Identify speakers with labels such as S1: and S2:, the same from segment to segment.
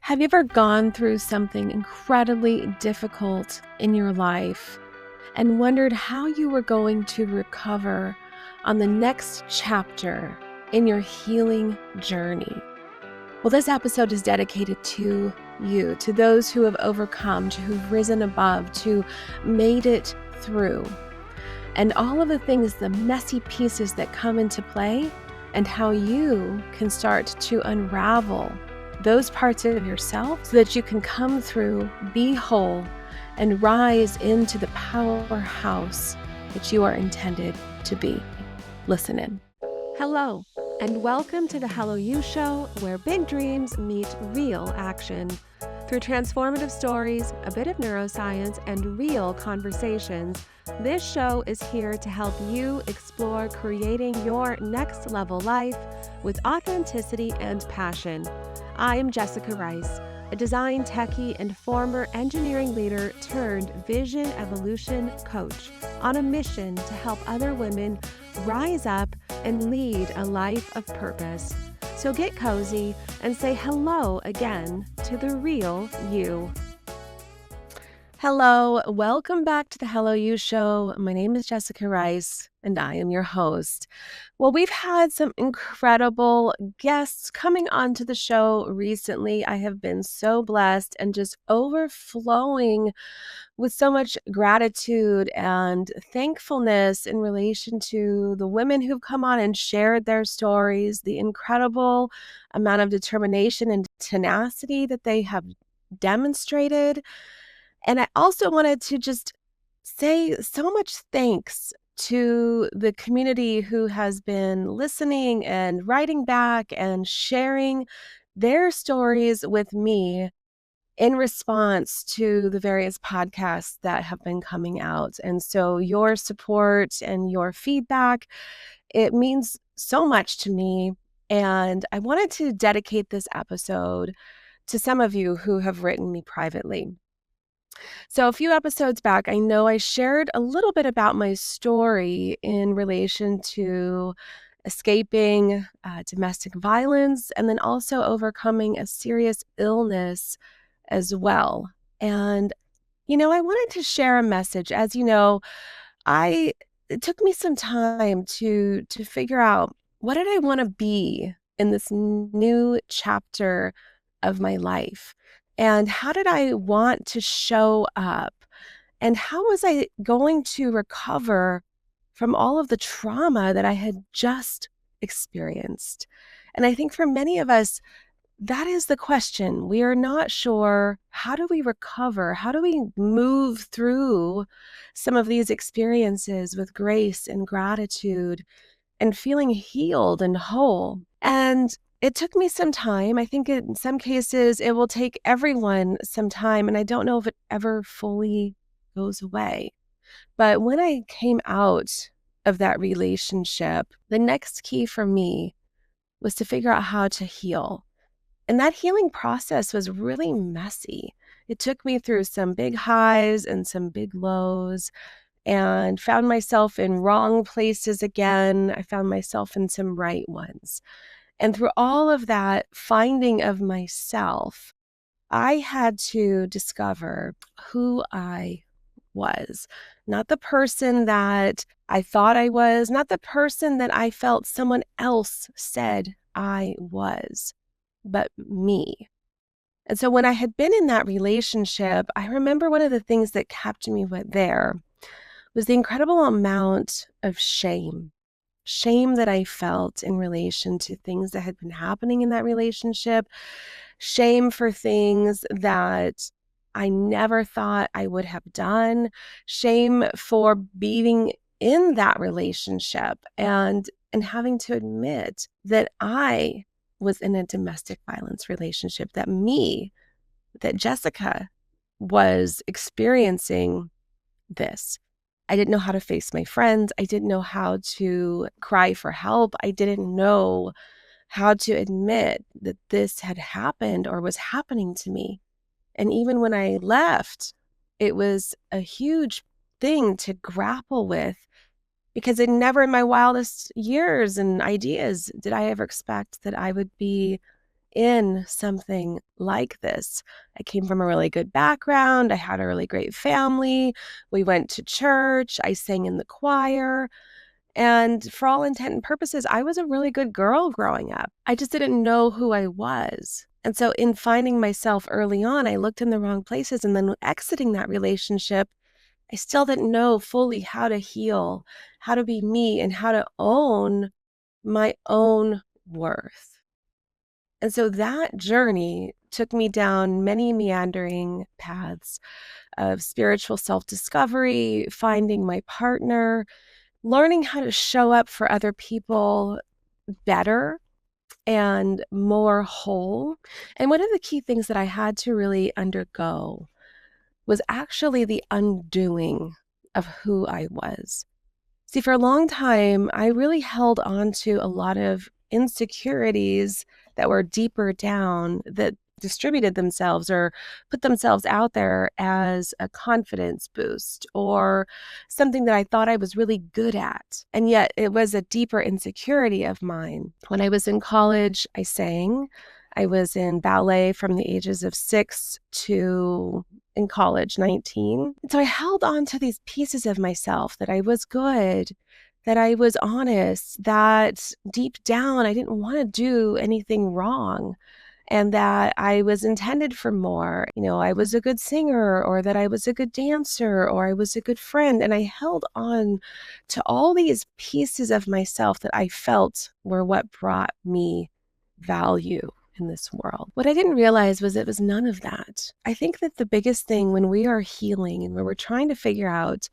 S1: Have you ever gone through something incredibly difficult in your life and wondered how you were going to recover on the next chapter in your healing journey? Well, this episode is dedicated to you, to those who have overcome, to who've risen above, to made it through, and all of the things, the messy pieces that come into play, and how you can start to unravel those parts of yourself so that you can come through, be whole, and rise into the powerhouse that you are intended to be. Listen in. Hello, and welcome to the Hello You Show, where big dreams meet real action. Through transformative stories, a bit of neuroscience, and real conversations, this show is here to help you explore creating your next level life with authenticity and passion. I'm Jessica Rice, a design techie and former engineering leader turned vision evolution coach on a mission to help other women rise up and lead a life of purpose. So get cozy and say hello again to the real you. Hello, welcome back to the Hello You Show. My name is Jessica Rice, and I am your host. Well, we've had some incredible guests coming onto the show recently. I have been so blessed and just overflowing with so much gratitude and thankfulness in relation to the women who've come on and shared their stories, the incredible amount of determination and tenacity that they have demonstrated. And I also wanted to just say so much thanks to the community who has been listening and writing back and sharing their stories with me in response to the various podcasts that have been coming out. And so your support and your feedback, it means so much to me. And I wanted to dedicate this episode to some of you who have written me privately. So a few episodes back, I know I shared a little bit about my story in relation to escaping domestic violence and then also overcoming a serious illness as well. And, I wanted to share a message. As you know, it took me some time to figure out what did I want to be in this new chapter of my life. And how did I want to show up? And how was I going to recover from all of the trauma that I had just experienced? And I think for many of us, that is the question. We are not sure, how do we recover? How do we move through some of these experiences with grace and gratitude and feeling healed and whole? And it took me some time. I think in some cases it will take everyone some time, and I don't know if it ever fully goes away. But when I came out of that relationship, the next key for me was to figure out how to heal. And that healing process was really messy. It took me through some big highs and some big lows, and found myself in wrong places again. I found myself in some right ones. And through all of that finding of myself, I had to discover who I was. Not the person that I thought I was, not the person that I felt someone else said I was, but me. And so when I had been in that relationship, I remember one of the things that kept me there was the incredible amount of shame that I felt in relation to things that had been happening in that relationship, shame for things that I never thought I would have done, shame for being in that relationship and having to admit that I was in a domestic violence relationship, that Jessica was experiencing this. I didn't know how to face my friends. I didn't know how to cry for help. I didn't know how to admit that this had happened or was happening to me. And even when I left, it was a huge thing to grapple with, because it never in my wildest years and ideas did I ever expect that I would be in something like this. I came from a really good background. I had a really great family. We went to church. I sang in the choir. And for all intent and purposes, I was a really good girl growing up. I just didn't know who I was. And so in finding myself early on, I looked in the wrong places. And then exiting that relationship, I still didn't know fully how to heal, how to be me, and how to own my own worth. And so that journey took me down many meandering paths of spiritual self-discovery, finding my partner, learning how to show up for other people better and more whole. And one of the key things that I had to really undergo was actually the undoing of who I was. See, for a long time, I really held on to a lot of insecurities that were deeper down that distributed themselves or put themselves out there as a confidence boost or something that I thought I was really good at. And yet it was a deeper insecurity of mine. When I was in college, I sang. I was in ballet from the ages of 6 to in college, 19. And so I held on to these pieces of myself that I was good, that I was honest, that deep down I didn't want to do anything wrong, and that I was intended for more. You know, I was a good singer, or that I was a good dancer, or I was a good friend. And I held on to all these pieces of myself that I felt were what brought me value in this world. What I didn't realize was it was none of that. I think that the biggest thing when we are healing and when we're trying to figure out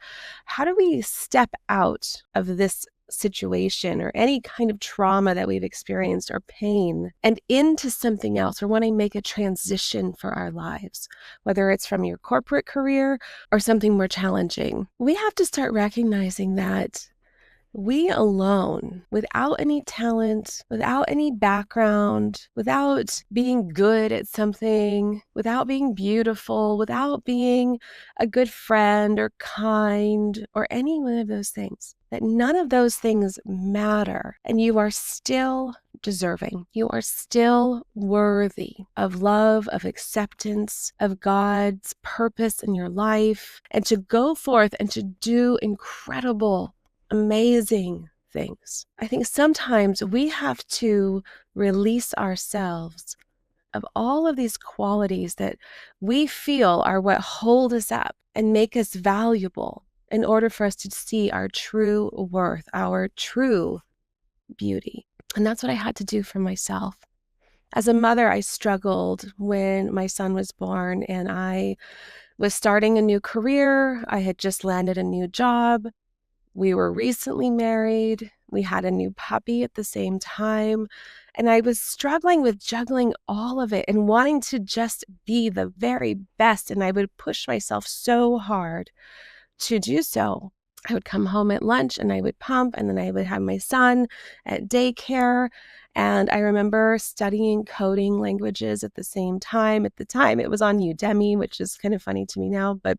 S1: how do we step out of this situation or any kind of trauma that we've experienced or pain and into something else, or want to make a transition for our lives, whether it's from your corporate career or something more challenging, we have to start recognizing that we alone, without any talent, without any background, without being good at something, without being beautiful, without being a good friend or kind or any one of those things, that none of those things matter. And you are still deserving. You are still worthy of love, of acceptance, of God's purpose in your life, and to go forth and to do incredible, amazing things. I think sometimes we have to release ourselves of all of these qualities that we feel are what hold us up and make us valuable in order for us to see our true worth, our true beauty. And that's what I had to do for myself. As a mother, I struggled when my son was born, and I was starting a new career. I had just landed a new job. We were recently married. We had a new puppy at the same time. And I was struggling with juggling all of it and wanting to just be the very best. And I would push myself so hard to do so. I would come home at lunch and I would pump, and then I would have my son at daycare. And I remember studying coding languages at the same time. At the time, it was on Udemy, which is kind of funny to me now, but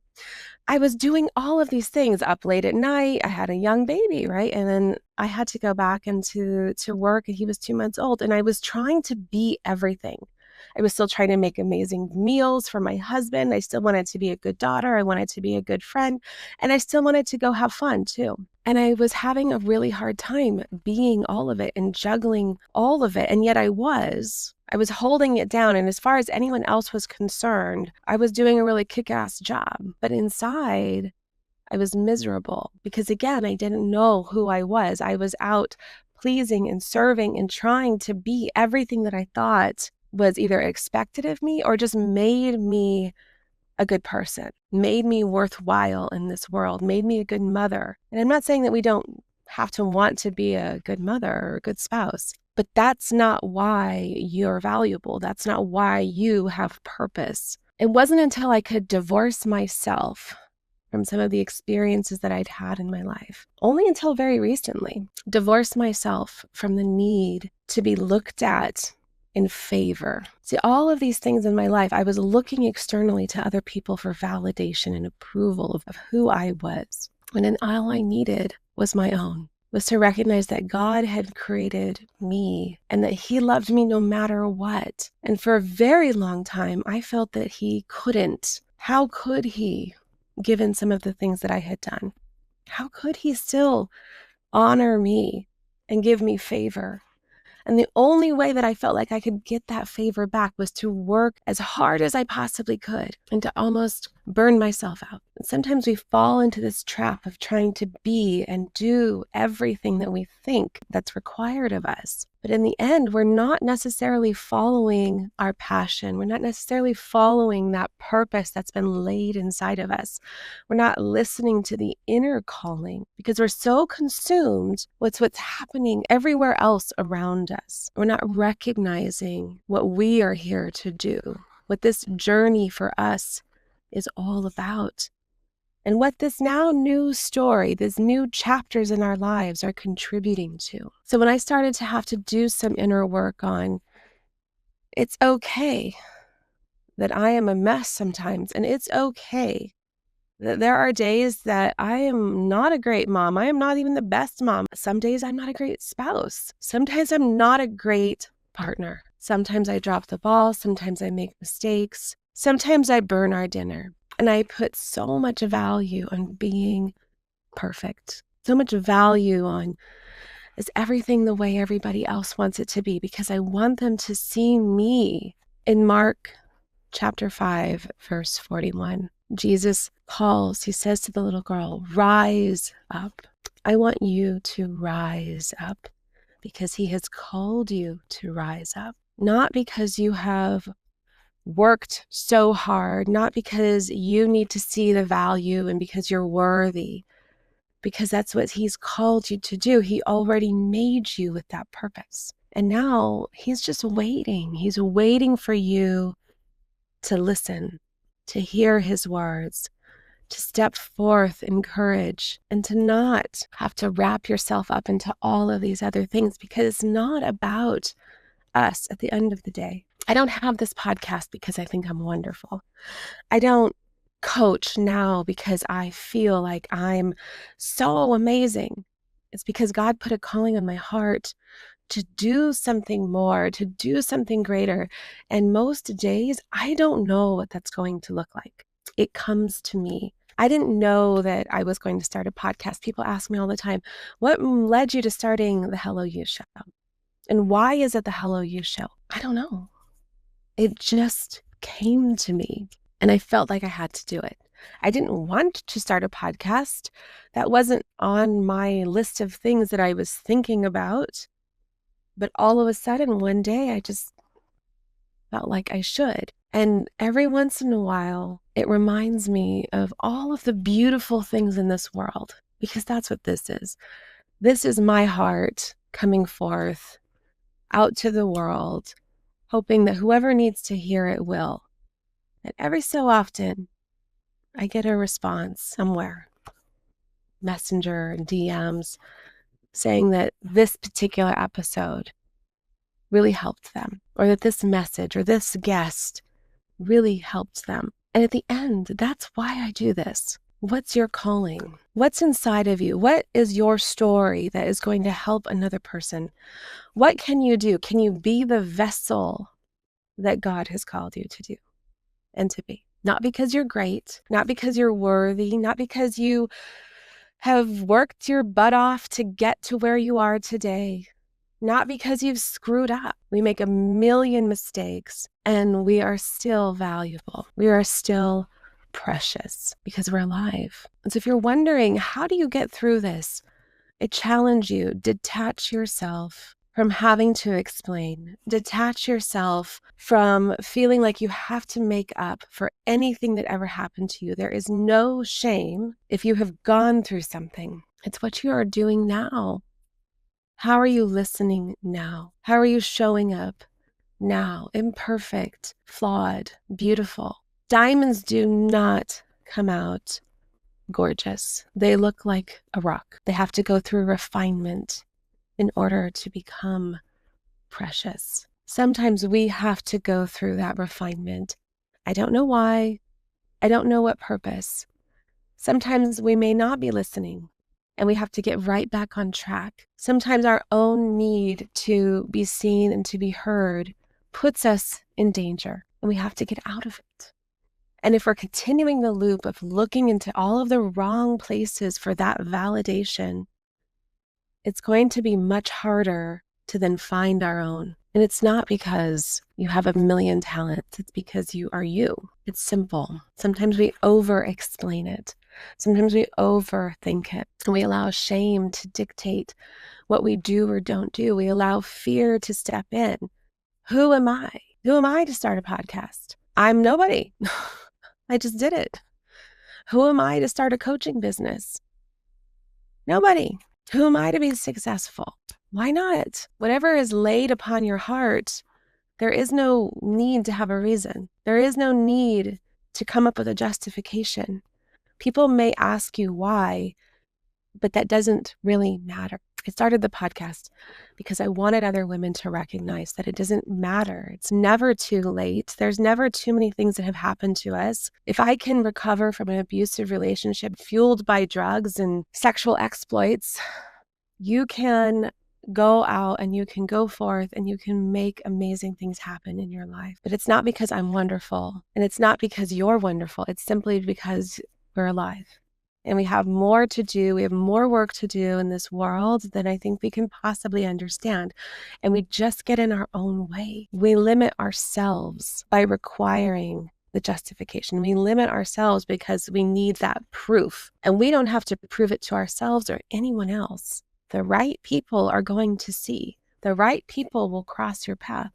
S1: I was doing all of these things up late at night. I had a young baby, right? And then I had to go back into work, and he was 2 months old, and I was trying to be everything. I was still trying to make amazing meals for my husband. I still wanted to be a good daughter. I wanted to be a good friend, and I still wanted to go have fun too. And I was having a really hard time being all of it and juggling all of it. And yet I was holding it down. And as far as anyone else was concerned, I was doing a really kick-ass job. But inside, I was miserable because, again, I didn't know who I was. I was out pleasing and serving and trying to be everything that I thought was either expected of me or just made me a good person, made me worthwhile in this world, made me a good mother. And I'm not saying that we don't have to want to be a good mother or a good spouse, but that's not why you're valuable. That's not why you have purpose. It wasn't until I could divorce myself from some of the experiences that I'd had in my life, only until very recently, divorce myself from the need to be looked at in favor. See, all of these things in my life, I was looking externally to other people for validation and approval of who I was, when all I needed was my own, was to recognize that God had created me and that He loved me no matter what. And for a very long time, I felt that He couldn't. How could He, given some of the things that I had done? How could He still honor me and give me favor? And the only way that I felt like I could get that favor back was to work as hard as I possibly could and to almost burn myself out. And sometimes we fall into this trap of trying to be and do everything that we think that's required of us. But in the end, we're not necessarily following our passion. We're not necessarily following that purpose that's been laid inside of us. We're not listening to the inner calling because we're so consumed with what's happening everywhere else around us. We're not recognizing what we are here to do, what this journey for us is all about, and what this now new story, these new chapters in our lives are contributing to. So when I started to have to do some inner work on, it's okay that I am a mess sometimes, and it's okay that there are days that I am not a great mom. I am not even the best mom. Some days I'm not a great spouse. Sometimes I'm not a great partner. Sometimes I drop the ball. Sometimes I make mistakes. Sometimes I burn our dinner. And I put so much value on being perfect, so much value on is everything the way everybody else wants it to be, because I want them to see me. In Mark chapter 5, verse 41, Jesus calls, he says to the little girl, rise up. I want you to rise up because he has called you to rise up, not because you have worked so hard, not because you need to see the value and because you're worthy, because that's what he's called you to do. He already made you with that purpose. And now he's just waiting. He's waiting for you to listen, to hear his words, to step forth in courage, and to not have to wrap yourself up into all of these other things, because it's not about us at the end of the day. I don't have this podcast because I think I'm wonderful. I don't coach now because I feel like I'm so amazing. It's because God put a calling on my heart to do something more, to do something greater. And most days, I don't know what that's going to look like. It comes to me. I didn't know that I was going to start a podcast. People ask me all the time, what led you to starting the Hello You Show? And why is it the Hello You Show? I don't know. It just came to me and I felt like I had to do it. I didn't want to start a podcast. That wasn't on my list of things that I was thinking about. But all of a sudden, one day, I just felt like I should. And every once in a while, it reminds me of all of the beautiful things in this world, because that's what this is. This is my heart coming forth out to the world, hoping that whoever needs to hear it will. And every so often, I get a response somewhere, Messenger, DMs, saying that this particular episode really helped them, or that this message or this guest really helped them. And at the end, that's why I do this. What's your calling? What's inside of you? What is your story that is going to help another person? What can you do? Can you be the vessel that God has called you to do and to be? Not because you're great, not because you're worthy, not because you have worked your butt off to get to where you are today, not because you've screwed up. We make a million mistakes and we are still valuable. We are still precious because we're alive. And so if you're wondering, how do you get through this? I challenge you, detach yourself from having to explain. Detach yourself from feeling like you have to make up for anything that ever happened to you. There is no shame if you have gone through something. It's what you are doing now. How are you listening now? How are you showing up now? Imperfect, flawed, beautiful. Diamonds do not come out gorgeous. They look like a rock. They have to go through refinement in order to become precious. Sometimes we have to go through that refinement. I don't know why. I don't know what purpose. Sometimes we may not be listening. and we have to get right back on track. Sometimes our own need to be seen and to be heard puts us in danger, and we have to get out of it. And if we're continuing the loop of looking into all of the wrong places for that validation, it's going to be much harder to then find our own. And it's not because you have a million talents. It's because you are you. It's simple. Sometimes we over-explain it. Sometimes we overthink it. And we allow shame to dictate what we do or don't do. We allow fear to step in. Who am I? Who am I to start a podcast? I'm nobody. I just did it. Who am I to start a coaching business? Nobody. Who am I to be successful? Why not? Whatever is laid upon your heart, there is no need to have a reason. There is no need to come up with a justification. People may ask you why, but that doesn't really matter. I started the podcast because I wanted other women to recognize that it doesn't matter. It's never too late. There's never too many things that have happened to us. If I can recover from an abusive relationship fueled by drugs and sexual exploits, you can go out and you can go forth and you can make amazing things happen in your life. But it's not because I'm wonderful, and it's not because you're wonderful. It's simply because we're alive. And we have more to do. We have more work to do in this world than I think we can possibly understand. And we just get in our own way. We limit ourselves by requiring the justification. We limit ourselves because we need that proof. And we don't have to prove it to ourselves or anyone else. The right people are going to see. The right people will cross your path.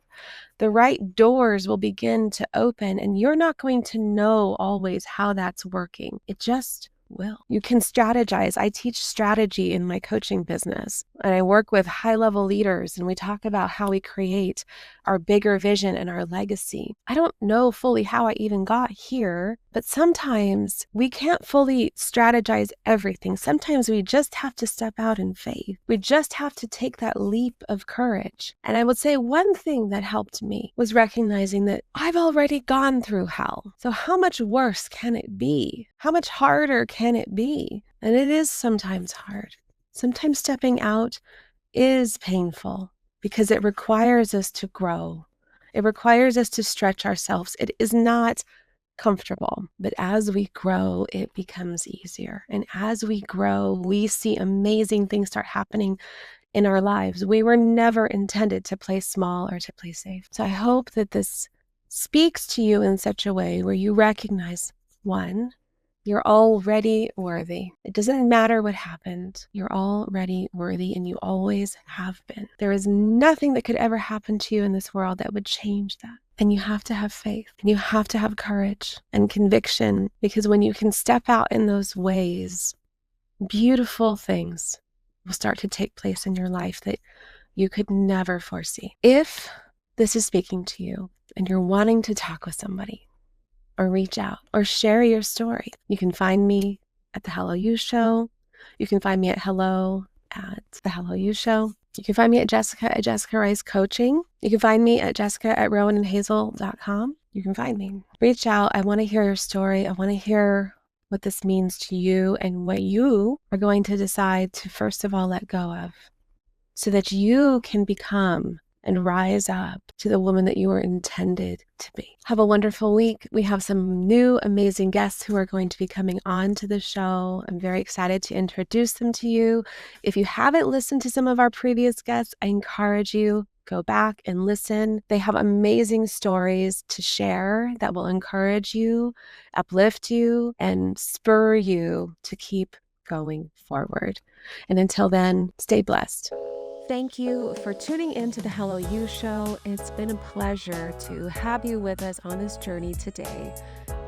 S1: The right doors will begin to open, and you're not going to know always how that's working. It just will. You can strategize. I teach strategy in my coaching business, and I work with high-level leaders, and we talk about how we create our bigger vision and our legacy. I don't know fully how I even got here, but sometimes we can't fully strategize everything. Sometimes we just have to step out in faith. We just have to take that leap of courage. And I would say one thing that helped me was recognizing that I've already gone through hell. So how much worse can it be? How much harder can it be? And it is sometimes hard. Sometimes stepping out is painful because it requires us to grow. It requires us to stretch ourselves. It is not comfortable, but as we grow, it becomes easier. And as we grow, we see amazing things start happening in our lives. We were never intended to play small or to play safe. So I hope that this speaks to you in such a way where you recognize, one, you're already worthy. It doesn't matter what happened. You're already worthy, and you always have been. There is nothing that could ever happen to you in this world that would change that. And you have to have faith, and you have to have courage and conviction, because when you can step out in those ways, beautiful things will start to take place in your life that you could never foresee. If this is speaking to you and you're wanting to talk with somebody, or reach out, or share your story, you can find me at The Hello You Show. You can find me at hello at The Hello You Show. You can find me at Jessica at Jessica Rice Coaching. You can find me at Jessica at rowanandhazel.com. You can find me. Reach out. I want to hear your story. I want to hear what this means to you and what you are going to decide to first of all let go of, so that you can become and rise up to the woman that you were intended to be. Have a wonderful week. We have some new amazing guests who are going to be coming on to the show. I'm very excited to introduce them to you. If you haven't listened to some of our previous guests, I encourage you, go back and listen. They have amazing stories to share that will encourage you, uplift you, and spur you to keep going forward. And until then, stay blessed. Thank you for tuning in to The Hello You Show. It's been a pleasure to have you with us on this journey today.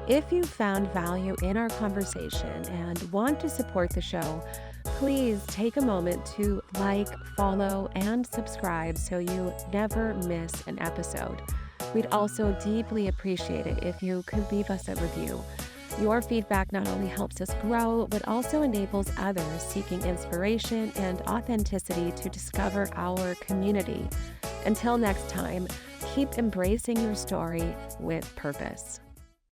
S1: If you found value in our conversation and want to support the show, please take a moment to like, follow, and subscribe so you never miss an episode. We'd also deeply appreciate it if you could leave us a review. Your feedback not only helps us grow, but also enables others seeking inspiration and authenticity to discover our community. Until next time, keep embracing your story with purpose.